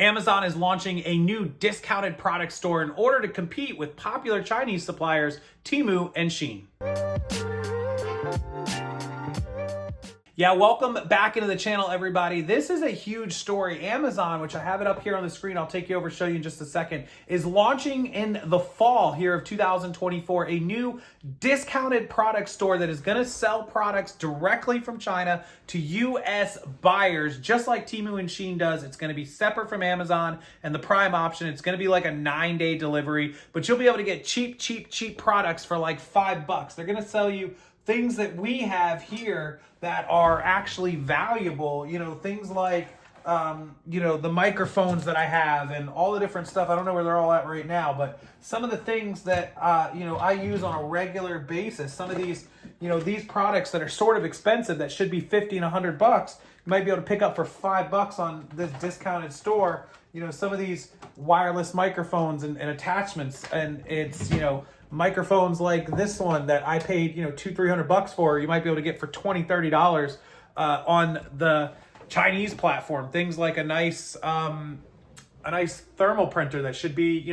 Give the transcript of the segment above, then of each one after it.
Amazon is launching a new discounted product store in order to compete with popular Chinese suppliers Temu and Shein. Yeah, welcome back into the channel, everybody. This is a huge story. Amazon, which I have it up here on the screen, I'll take you over, show you in just a second, is launching in the fall here of 2024 a new discounted product store that is going to sell products directly from China to US buyers, just like Temu and Shein does. It's going to be separate from Amazon and the Prime option. It's going to be like a 9-day delivery, but you'll be able to get cheap products for like $5. They're going to sell you things that we have here that are actually valuable, things like, the microphones that I have and all the different stuff. I don't know where they're all at right now, but some of the things that, I use on a regular basis, some of these, these products that are sort of expensive that should be 50 and $100, you might be able to pick up for $5 on this discounted store. Some of these wireless microphones and attachments, and it's, microphones like this one that I paid, $200-300 for, you might be able to get for $20-30 on the Chinese platform. Things like a nice thermal printer that should be,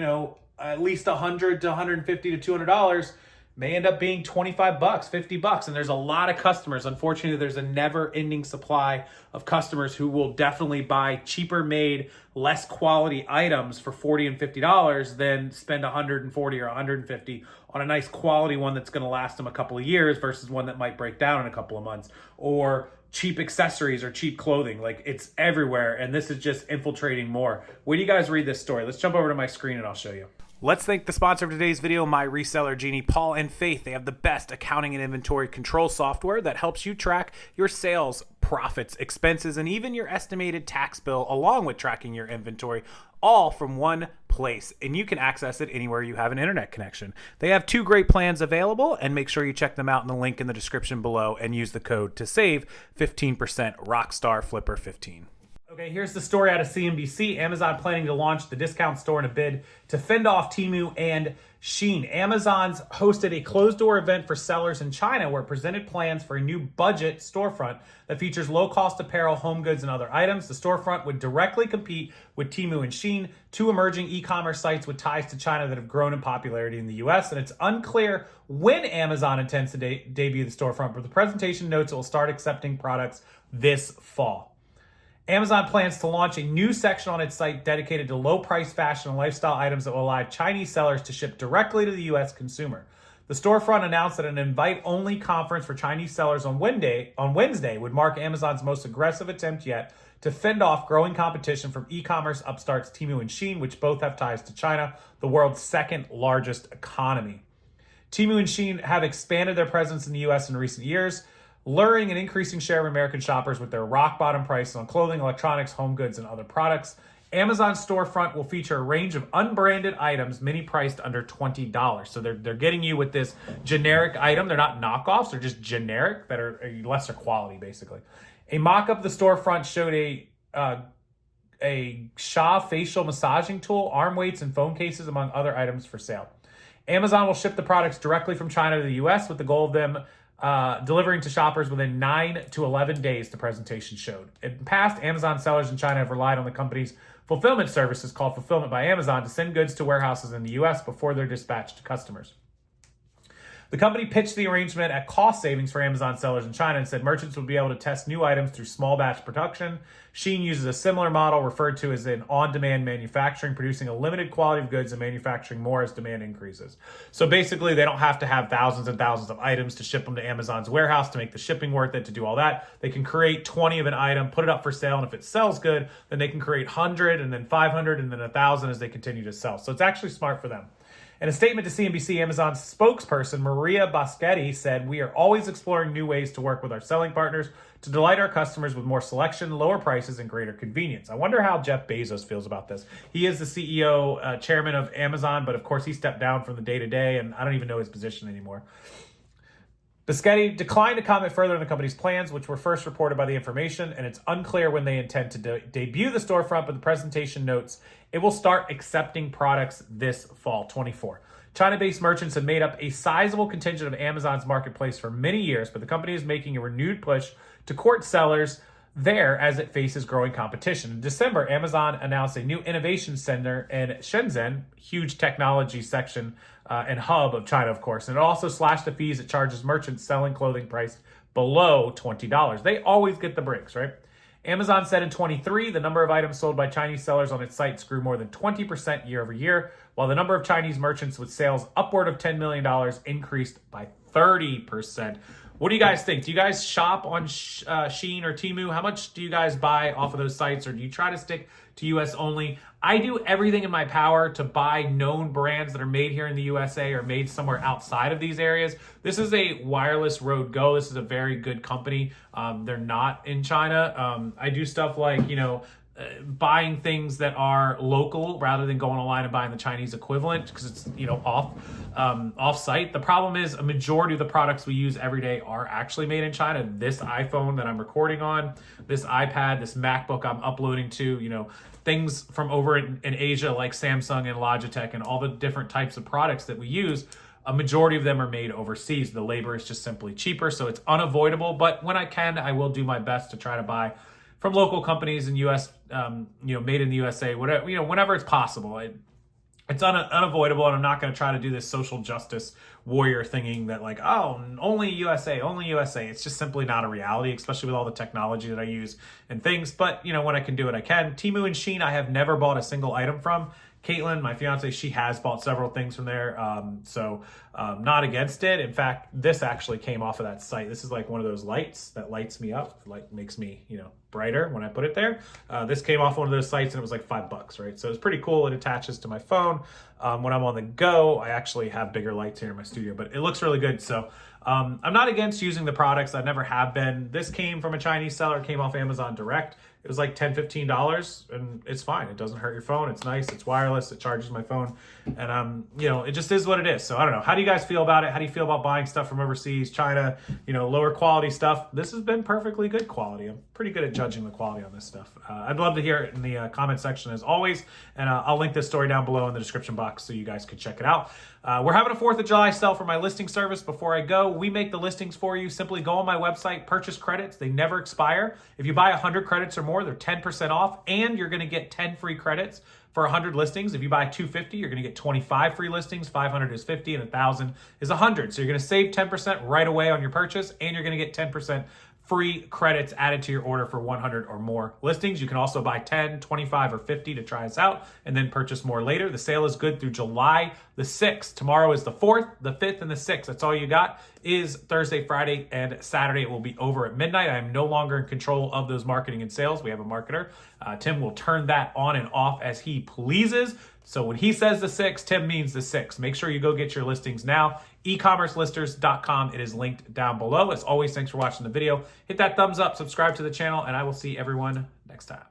at least $100 to $150 to $200 may end up being $25, $50. And there's a lot of customers. Unfortunately, there's a never-ending supply of customers who will definitely buy cheaper made, less quality items for $40 and $50 than spend $140 or $150 on a nice quality one that's going to last them a couple of years versus one that might break down in a couple of months, or cheap accessories or cheap clothing. Like, it's everywhere, and this is just infiltrating more. Wait till you guys read this story. Let's jump over to my screen and I'll show you. Let's thank the sponsor of today's video, my reseller genie, Paul and Faith. They have the best accounting and inventory control software that helps you track your sales, profits, expenses, and even your estimated tax bill, along with tracking your inventory, all from one place. And you can access it anywhere you have an internet connection. They have 2 great plans available, and make sure you check them out in the link in the description below and use the code to save 15%, Rockstarflipper 15. Okay, here's the story out of CNBC. Amazon planning to launch the discount store in a bid to fend off Temu and Shein. Amazon's hosted a closed-door event for sellers in China where it presented plans for a new budget storefront that features low-cost apparel, home goods, and other items. The storefront would directly compete with Temu and Shein, 2 emerging e-commerce sites with ties to China that have grown in popularity in the U.S., and it's unclear when Amazon intends to debut the storefront, but the presentation notes it will start accepting products this fall. Amazon plans to launch a new section on its site dedicated to low-price fashion and lifestyle items that will allow Chinese sellers to ship directly to the U.S. consumer. The storefront announced that an invite-only conference for Chinese sellers on Wednesday would mark Amazon's most aggressive attempt yet to fend off growing competition from e-commerce upstarts Temu and Shein, which both have ties to China, the world's second-largest economy. Temu and Shein have expanded their presence in the U.S. in recent years, luring an increasing share of American shoppers with their rock-bottom prices on clothing, electronics, home goods, and other products. Amazon's storefront will feature a range of unbranded items, many priced under $20. So they're getting you with this generic item. They're not knockoffs. They're just generic that are a lesser quality, basically. A mock-up of the storefront showed a Shaw facial massaging tool, arm weights, and phone cases, among other items for sale. Amazon will ship the products directly from China to the U.S. with the goal of them delivering to shoppers within 9 to 11 days, the presentation showed. In the past, Amazon sellers in China have relied on the company's fulfillment services called Fulfillment by Amazon to send goods to warehouses in the U.S. before they're dispatched to customers. The company pitched the arrangement at cost savings for Amazon sellers in China and said merchants would be able to test new items through small batch production. Shein uses a similar model referred to as an on-demand manufacturing, producing a limited quality of goods and manufacturing more as demand increases. So basically, they don't have to have thousands and thousands of items to ship them to Amazon's warehouse to make the shipping worth it, to do all that. They can create 20 of an item, put it up for sale, and if it sells good, then they can create 100 and then 500 and then 1,000 as they continue to sell. So it's actually smart for them. In a statement to CNBC, Amazon's spokesperson, Maria Boschetti, said, "We are always exploring new ways to work with our selling partners to delight our customers with more selection, lower prices, and greater convenience." I wonder how Jeff Bezos feels about this. He is the CEO, chairman of Amazon, but of course he stepped down from the day-to-day, and I don't even know his position anymore. Boschetti declined to comment further on the company's plans, which were first reported by The Information, and it's unclear when they intend to debut the storefront, but the presentation notes it will start accepting products this fall, 24. China-based merchants have made up a sizable contingent of Amazon's marketplace for many years, but the company is making a renewed push to court sellers there as it faces growing competition. In December, Amazon announced a new innovation center in Shenzhen, huge technology section and hub of China, of course. And it also slashed the fees it charges merchants selling clothing priced below $20. They always get the breaks, right? Amazon said in 23, the number of items sold by Chinese sellers on its sites grew more than 20% year over year, while the number of Chinese merchants with sales upward of $10 million increased by 30%. What do you guys think? Do you guys shop on Shein or Temu? How much do you guys buy off of those sites, or do you try to stick to US only? I do everything in my power to buy known brands that are made here in the USA or made somewhere outside of these areas. This is a Wireless Road Go. This is a very good company. They're not in China. I do stuff like, buying things that are local rather than going online and buying the Chinese equivalent because it's off site. The problem is a majority of the products we use every day are actually made in China. This iPhone that I'm recording on, this iPad, this MacBook I'm uploading to, things from over in Asia like Samsung and Logitech and all the different types of products that we use, a majority of them are made overseas. The labor is just simply cheaper, so it's unavoidable. But when I can, I will do my best to try to buy from local companies in US, made in the USA, whatever, whenever it's possible. It's unavoidable, and I'm not going to try to do this social justice warrior thinking that like, oh, only USA, only USA. It's just simply not a reality, especially with all the technology that I use and things. But, when I can do it, I can. Temu and Shein, I have never bought a single item from. Caitlin, my fiance, she has bought several things from there, so not against it. In fact, this actually came off of that site. This is like one of those lights that lights me up, like makes me, brighter when I put it there. This came off one of those sites and it was like $5, right? So it's pretty cool. It attaches to my phone. When I'm on the go, I actually have bigger lights here in my studio, but it looks really good. So I'm not against using the products. I never have been. This came from a Chinese seller, came off Amazon direct. It was like $10, $15, and it's fine. It doesn't hurt your phone. It's nice. It's wireless. It charges my phone. And, it just is what it is. So I don't know. How do you guys feel about it? How do you feel about buying stuff from overseas, China, lower quality stuff? This has been perfectly good quality. I'm pretty good at judging the quality on this stuff. I'd love to hear it in the comment section as always. And I'll link this story down below in the description box so you guys could check it out. We're having a 4th of July sale for my listing service. Before I go, we make the listings for you. Simply go on my website, purchase credits. They never expire. If you buy 100 credits or more, they're 10% off, and you're going to get 10 free credits for 100 listings. If you buy 250, you're going to get 25 free listings. 500 is 50, and 1,000 is 100. So you're going to save 10% right away on your purchase, and you're going to get 10% free credits added to your order for 100 or more listings. You can also buy 10, 25, or 50 to try us out and then purchase more later. The sale is good through July the 6th. Tomorrow is the 4th, the 5th, and the 6th. That's all you got is Thursday, Friday, and Saturday. It will be over at midnight. I am no longer in control of those marketing and sales. We have a marketer. Tim will turn that on and off as he pleases. So when he says the 6th, Tim means the 6th. Make sure you go get your listings now. Ecommercelisters.com. It is linked down below. As always, thanks for watching the video. Hit that thumbs up, subscribe to the channel, and I will see everyone next time.